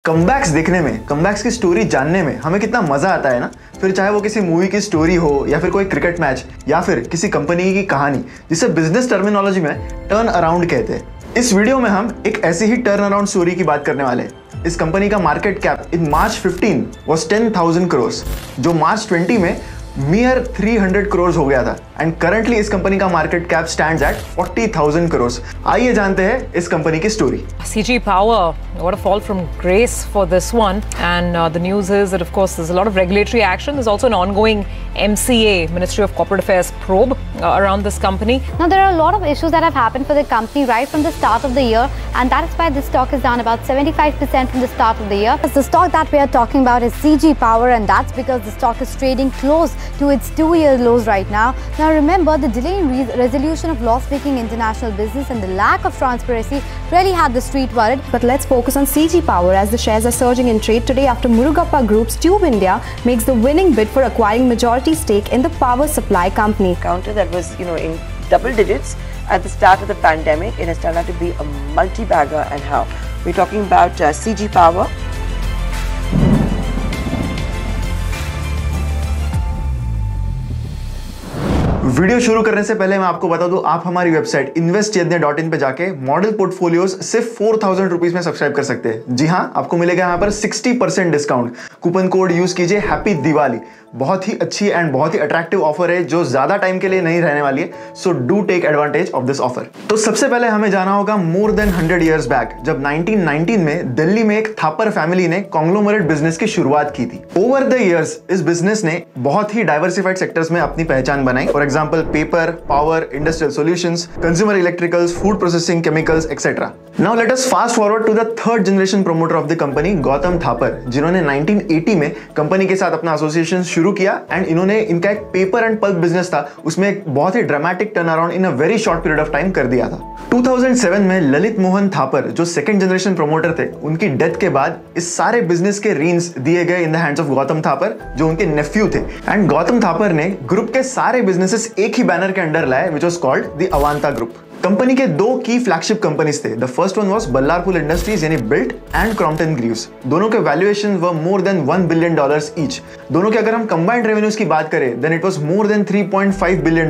Comebacks देखने में, comebacks की स्टोरी जानने में हमें कितना मजा आता है ना। फिर चाहे वो किसी मूवी की स्टोरी हो या फिर कोई क्रिकेट मैच या फिर किसी कंपनी की कहानी, जिसे बिजनेस टर्मिनोलॉजी में टर्न अराउंड कहते हैं। इस वीडियो में हम एक ऐसी ही टर्न अराउंड स्टोरी की बात करने वाले हैं। इस कंपनी का market cap in March 15 was 10,000 crore, जो मार्च 20 में मियर 300 करोड़ हो गया था। एंड करंटली इस कंपनी का market cap stands eight 40,000 crore. आइए जानते हैं इस कंपनी की story. CG Power, what a fall from grace for this one. And the news is that, of course, there's a lot of regulatory action. There's also an ongoing MCA, Ministry of Corporate Affairs probe around this company. Now, there are a lot of issues that have happened for the company right from the start of the year, and that is why this stock is down about 75% from the start of the year. The stock that we are talking about is CG Power, and that's because the stock is trading close to its 2-year lows right now. Now, remember, the delay in resolution of loss-making international business and the lack of transparency really had the street worried. But let's focus on CG Power as the shares are surging in trade today after Murugappa Group's Tube India makes the winning bid for acquiring majority stake in the power supply company. Counter that was, in double digits at the start of the pandemic, it has turned out to be a multi-bagger. And how? We're talking about CG Power. Video शुरू करने से पहले मैं आपको बता दूं, आप हमारी वेबसाइट investchedne.in पे जाके मॉडल पोर्टफोलियोज सिर्फ 4,000 रुपीज में सब्सक्राइब कर सकते हैं। जी हाँ, आपको मिलेगा यहाँ पर 60% डिस्काउंट। कूपन कोड यूज कीजिए हैप्पी दिवाली। बहुत ही अच्छी एंड बहुत ही अट्रैक्टिव ऑफर है जो ज्यादा टाइम के लिए नहीं रहने वाली है। So do take advantage of this offer. तो सबसे पहले हमें जाना होगा मोर देन 100 इयर्स बैक, जब 1919 में दिल्ली में एक थापर फैमिली ने कॉन्ग्लोमरेट बिजनेस की शुरुआत की थी। ओवर द इयर्स इस बिजनेस ने बहुत ही डाइवर्सिफाइड सेक्टर्स में अपनी पहचान बनाई। For example paper, power, industrial solutions, consumer electricals, food processing, chemicals etcetera. Now let us fast forward to the third generation promoter of the company, Gautam Thapar, जिन्होंने 1980 में कंपनी के साथ अपना एसोसिएशन शुरू किया। एंड इन्होंने इनका एक पेपर एंड पल्प बिजनेस था, उसमें एक बहुत ही dramatic turn around in a very short period of time कर दिया था। 2007 में ललित मोहन थापर, जो सेकंड जनरेशन प्रमोटर थे, उनकी डेथ के बाद इस सारे बिजनेस के रीन्स दिए गए in the hands of Gautam Thapar, जो उनके नेफ्यू थे। एंड गौतम थापर ने ग्रुप के सारे बिजनेसेस एक ही बैनर के अंडर लाए, which was called the Avantha group. Company के दो की फ्लैगशिप कंपनीज थे। The first one was Ballarpur industries यानी बिल्ट एंड क्रॉम्पटन ग्रीव्स। दोनों के valuation were more than $1 billion each. दोनों के अगर हम कंबाइंड रेवेन्यूज की बात करें then it was more than $3.5 billion.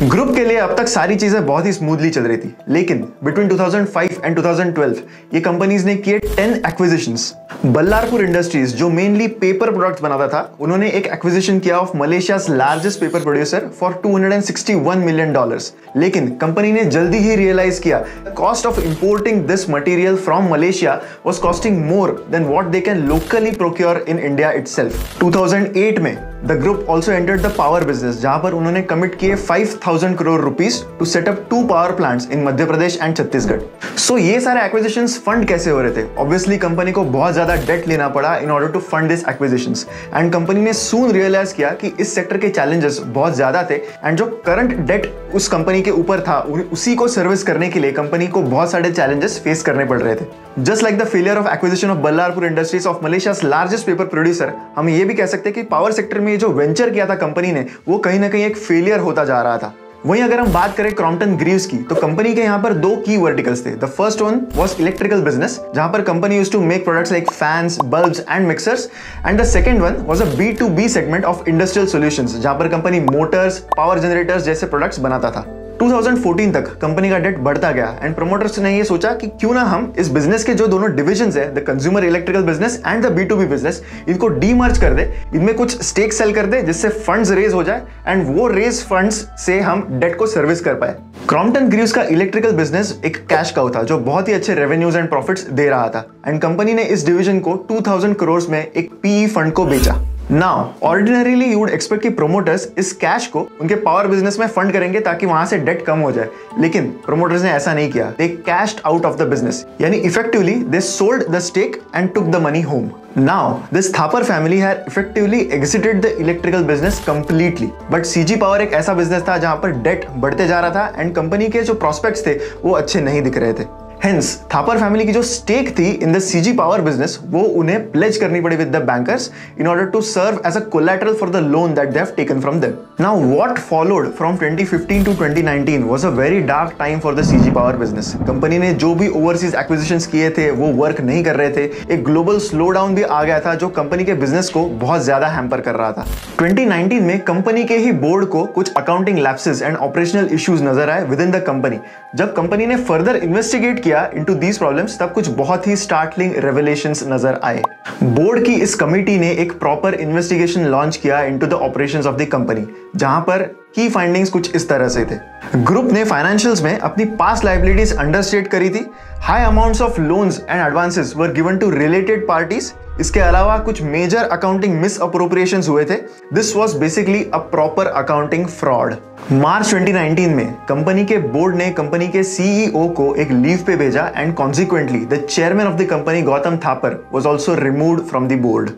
Group के लिए अब तक सारी चीजें बहुत ही स्मूथली चल रही थी, लेकिन बिटवीन 2005 एंड 2012 ये कंपनीज ने किए 10 एक्विजिशंस। बल्लारपुर इंडस्ट्रीज, जो मेनली पेपर प्रोडक्ट्स बनाता था, उन्होंने एक एक्विजिशन किया of Malaysia's largest paper producer for $261 million. लेकिन कंपनी ने जल्दी ही रियलाइज किया cost of importing this material from Malaysia was costing more than what they can locally procure in India itself. 2008 में the group also entered the power business, जहां पर उन्होंने commit किए 5,000 crore rupees to set up 2 power plants in Madhya Pradesh and Chhattisgarh. So ये सारे acquisitions fund कैसे हो रहे थे? ऑब्वियसली कंपनी को बहुत ज्यादा डेट लेना पड़ा in order to fund this acquisitions. And company ने सून रियलाइज किया कि इस सेक्टर के चैलेंजेस बहुत ज्यादा थे, एंड जो करंट डेट उस कंपनी के ऊपर था उसी को सर्विस करने के लिए कंपनी को बहुत सारे चैलेंजेस फेस करने पड़ रहे थे। Just like the failure of acquisition of Ballarpur industries of Malaysia's largest paper producer, हम ये भी कह सकते हैं कि पावर सेक्टर में जो वेंचर किया था कंपनी ने, वो कहीं ना कहीं एक फेलियर होता जा रहा था। वहीं अगर हम बात करें क्रॉम्पटन ग्रीव्स की, तो कंपनी के यहाँ पर 2 की वर्टिकल्स थे। The first one was electrical business, जहां पर company used to make products like fans, bulbs and mixers. And the second one was a B2B segment of industrial solutions, जहां पर कंपनी मोटर्स, पावर जनरेटर्स जैसे products बनाता था। 2014 तक company का date बढ़ता गया एंड प्रमोटर्स ने ये सोचा कि क्यों ना हम इस बिजनेस के जो दोनों डिविजन्स है, the consumer electrical business and the B2B business, इनको डीमर्ज कर दे, इनमें कुछ स्टेक सेल कर दे, जिससे फंड्स रेज हो जाए एंड वो रेज फंड्स से हम डेट को सर्विस कर पाए। क्रॉम्पटन ग्रीव्स का इलेक्ट्रिकल बिजनेस एक कैश काउ था, जो बहुत ही अच्छे रेवेन्यूज एंड प्रॉफिट्स दे रहा था। एंड कंपनी ने इस डिवीजन को 2,000 करोड़ में एक PE फंड को बेचा। Now ordinarily you would expect कि प्रोमोटर्स इस कैश को उनके पावर बिजनेस में फंड करेंगे ताकि वहां से डेट कम हो जाए, लेकिन प्रोमोटर्स ने ऐसा नहीं किया। They cashed out of the business, यानी effectively they sold the stake and took the money home. Now, this Thapar family had effectively exited the electrical business completely. But CG Power एक ऐसा business था जहां पर date बढ़ते जा रहा था एंड कंपनी के जो प्रोस्पेक्ट्स थे वो अच्छे नहीं दिख रहे थे। हेंस थापर फैमिली की जो स्टेक थी in the CG power business वो उन्हें प्लेज करनी पड़ी with the bankers in order to serve as a collateral for the loan that they have taken from them. Now what followed from 2015 to 2019 was a very dark time for the CG power business. Company ने जो भी overseas acquisitions किए थे वो work नहीं कर रहे थे. एक ग्लोबल स्लो डाउन भी आ गया था जो कंपनी के बिजनेस को बहुत ज्यादा हैम्पर कर रहा था. 2019 में कंपनी के ही बोर्ड को कुछ accounting lapses and operational issues नजर आए विद इन द कंपनी. जब कंपनी ने फर्दर इन्वेस्टिगेट किया इनटू दीस प्रॉब्लम्स तब कुछ बहुत ही स्टार्टलिंग रेवलेशंस नजर आए. बोर्ड की इस कमिटी ने एक प्रॉपर इन्वेस्टिगेशन लॉन्च किया into the operations of the company, जहां पर की फाइंडिंग्स कुछ इस तरह से थे. ग्रुप ने फाइनेंशियल्स में अपनी पास्ट लायबिलिटीज अंडरस्टेट करी थी. High amounts of loans and advances were given to related parties. इसके अलावा कुछ मेजर अकाउंटिंग मिस अप्रोप्रिएशंस हुए थे. This was basically a proper accounting fraud. March 2019 में कंपनी के बोर्ड ने कंपनी के सीईओ को एक लीव पे भेजा and consequently the chairman of the company Gautam Thapar was also removed from the board.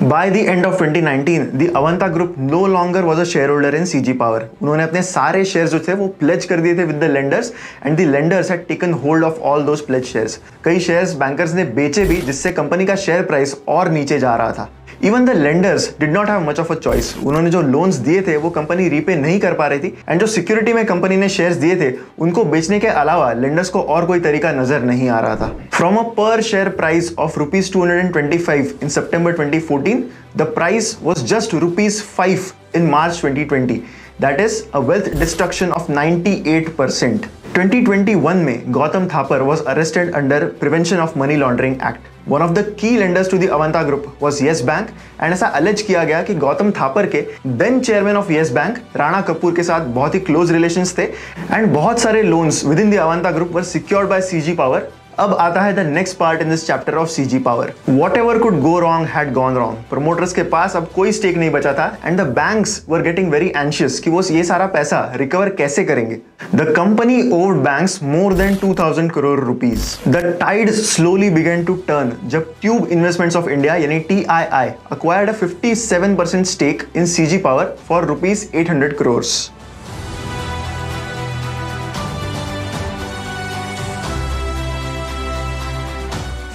By the end of 2019, the Avanta Group no longer was a shareholder in CG Power. उन्होंने अपने सारे shares जो थे वो प्लेज कर दिए थे with the lenders and the lenders had taken hold of all those pledge shares. कई शेयर्स बैंकर्स ने बेचे भी जिससे कंपनी का शेयर प्राइस और नीचे जा रहा था. Even the lenders did not have much of a choice. उन्होंने जो लोन्स दिए थे वो कंपनी रीपे नहीं कर पा रही थी एंड जो सिक्योरिटी में कंपनी ने शेयर्स दिए थे उनको बेचने के अलावा लेंडर्स को और कोई तरीका नजर नहीं आ रहा था. फ्रॉम अ पर share price of ₹225 in September 2014, the price was just ₹5 in March 2020. That is a wealth destruction of 98%. 2021 में Gautam Thapar was arrested under Prevention of Money Laundering Act. One of the key lenders to the Avanta Group was Yes Bank and ऐसा allege किया गया कि गौतम थापर के then chairman of Yes Bank Rana Kapoor के साथ बहुत ही close relations थे एंड बहुत सारे loans with in the Avanta Group were secured by CG Power. अब आता है the next part in this chapter of CG power. Whatever could go wrong had gone wrong. Promoters के पास अब कोई स्टेक नहीं बचा था and the banks were getting very anxious कि वो ये सारा पैसा रिकवर कैसे करेंगे. The company owed banks more than 2000 crore rupees. The tide slowly began to turn जब ट्यूब इन्वेस्टमेंट्स ऑफ इंडिया यानी TII acquired a 57% stake in CG Power for ₹800 crores.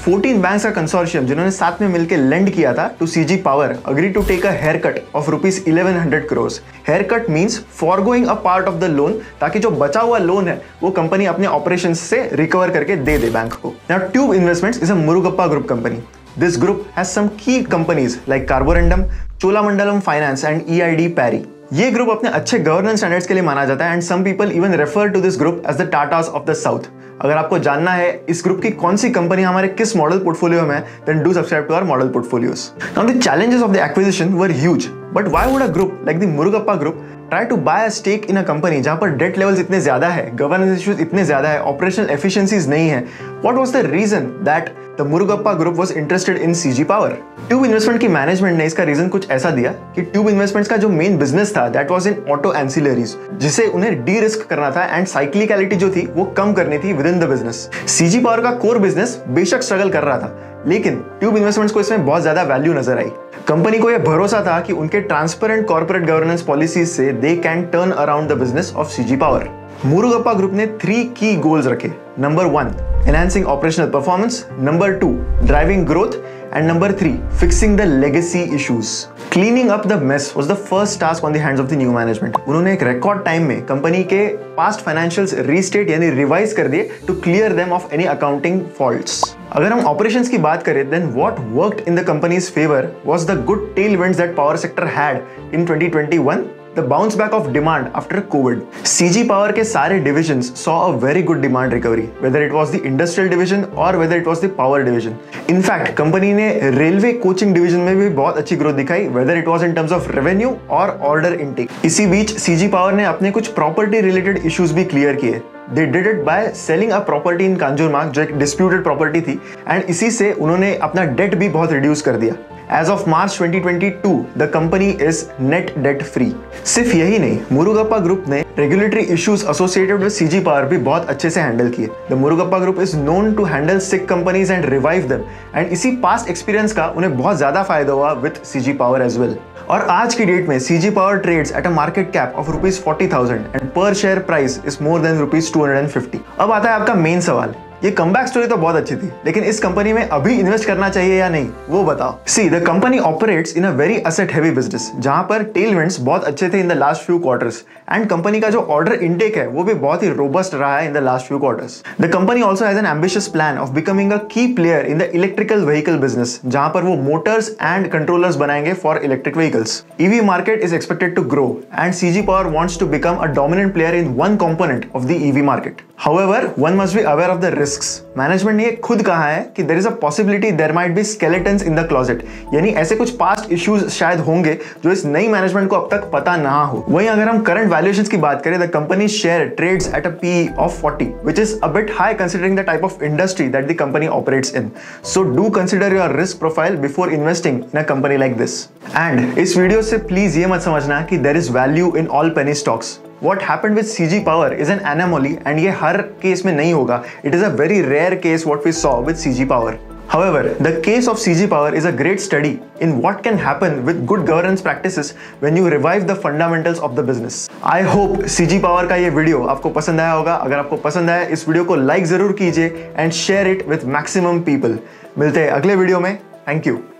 14 banks का कंसोर्शियम जिन्होंने साथ में मिलकर लेंड किया था to CG power agree to take a haircut of ₹1100 crores. Haircut means forgoing a part of the loan ताकि जो बचा हुआ लोन है वो कंपनी अपने ऑपरेशंस से रिकवर करके दे बैंक को. Now tube investments is a Murugappa group company. This group has some key companies like Carborundum, Cholamandalam Finance and EID Parry. ये ग्रुप अपने अच्छे गवर्नेंस स्टैंडर्ड्स के लिए माना जाता है and some people even refer to this group as the Tatas of the south. अगर आपको जानना है इस ग्रुप की कौन सी कंपनी हमारे किस मॉडल पोर्टफोलियो में है, then do subscribe to our model portfolios. Now the challenges of the acquisition were huge, but why would a group like the Murugappa group try to buy a stake in a company जहां पर date levels इतने ज्यादा है, governance issues इतने ज्यादा है, operational efficiencies नहीं है. What was the reason that the Murugappa group was interested in CG power? Tube investment की मैनेजमेंट ने इसका रीजन कुछ ऐसा दिया कि ट्यूब इन्वेस्टमेंट्स का जो मेन बिजनेस था that was in auto ancillaries, जिसे उन्हें डी रिस्क करना था एंड साइक्लिकलिटी जो थी वो कम करनी थी with in the business. CG power का कोर बिजनेस बेशक स्ट्रगल कर रहा था, लेकिन ट्यूब इन्वेस्टमेंट्स को इसमें बहुत ज्यादा वैल्यू नजर आई. कंपनी को यह भरोसा था कि उनके ट्रांसपेरेंट कॉर्पोरेट गवर्नेंस पॉलिसीज से they can turn around the business of CG power. Murugappa group ने 3 की गोल्स रखे. Number 1, enhancing operational performance, number 2, driving growth, and number 3, fixing the legacy issues. Cleaning up the mess was the first task on the hands of the new management. उन्होंने एक record time में company के past financials restate यानी revise कर दिए to clear them of any accounting faults. अगर हम operations की बात करें, then what worked in the company's favour was the good tailwinds that power sector had in 2021. The bounce back of demand after COVID. CG Power के सारे divisions saw a very good demand recovery, whether it was the industrial division or whether it was the power division. In fact, company ने railway coaching division में भी बहुत अच्छी growth दिखाई, whether it was in terms of revenue or order intake. इसी बीच CG Power ने अपने कुछ प्रॉपर्टी रिलेटेड इश्यूज भी क्लियर किए. They did it by selling a property in Kanjurmarg जो एक disputed property थी, and इसी से उन्होंने अपना डेट भी बहुत रिड्यूस कर दिया. As of March 2022, the company is net debt free. सिर्फ यही नहीं, मुरुगप्पा ग्रुप ने regulatory issues associated with CG power भी बहुत अच्छे से हैंडल किए. The Murugappa group is known to handle sick companies and revive them, and इसी पास्ट एक्सपीरियंस का उन्हें बहुत ज्यादा फायदा हुआ with CG power as well. और आज की डेट में CG power trades at a market cap of ₹40,000 and per share price is more than ₹250. अब आता है आपका मेन सवाल. ये कमबैक स्टोरी तो बहुत अच्छी थी, लेकिन इस कंपनी में अभी इन्वेस्ट करना चाहिए या नहीं, वो बताओ. See, the company operates in a very asset heavy business, जहां पर टेलविंड्स बहुत अच्छे थे in the last few quarters, and company का जो ऑर्डर इनटेक है वो भी बहुत ही रोबस्ट रहा है in the last few quarters. The company also has an ambitious plan of becoming a key player in the electrical vehicle business, जहां पर वो मोटर्स एंड कंट्रोलर्स बनाएंगे for electric vehicles. EV market is expected to grow and CG power wants to become a dominant player in one component of the EV market. However, one must be aware of the risks. Management ने खुद कहा है कि there is a possibility there might be skeletons in the closet. यानी ऐसे कुछ past issues शायद होंगे जो इस नई मैनेजमेंट को अब तक पता ना हो. वहीं अगर हम करंट वैल्यूएशंस की बात करें, the company's share trades at a PE of 40, which is a bit high considering the type of industry that the company operates in. So do consider your risk profile before investing in a company like this. And इस video से please ये मत समझना कि there is value in all penny stocks. What happened with CG Power is an anomaly, and ये हर case में नहीं होगा. It is a very rare case what we saw with CG Power. However, the case of CG Power is a great study in what can happen with good governance practices when you revive the fundamentals of the business. I hope CG Power का ये video आपको पसंद आया होगा. अगर आपको पसंद आया, इस वीडियो को लाइक जरूर कीजिए and share it with maximum people. मिलते हैं अगले वीडियो में. Thank you.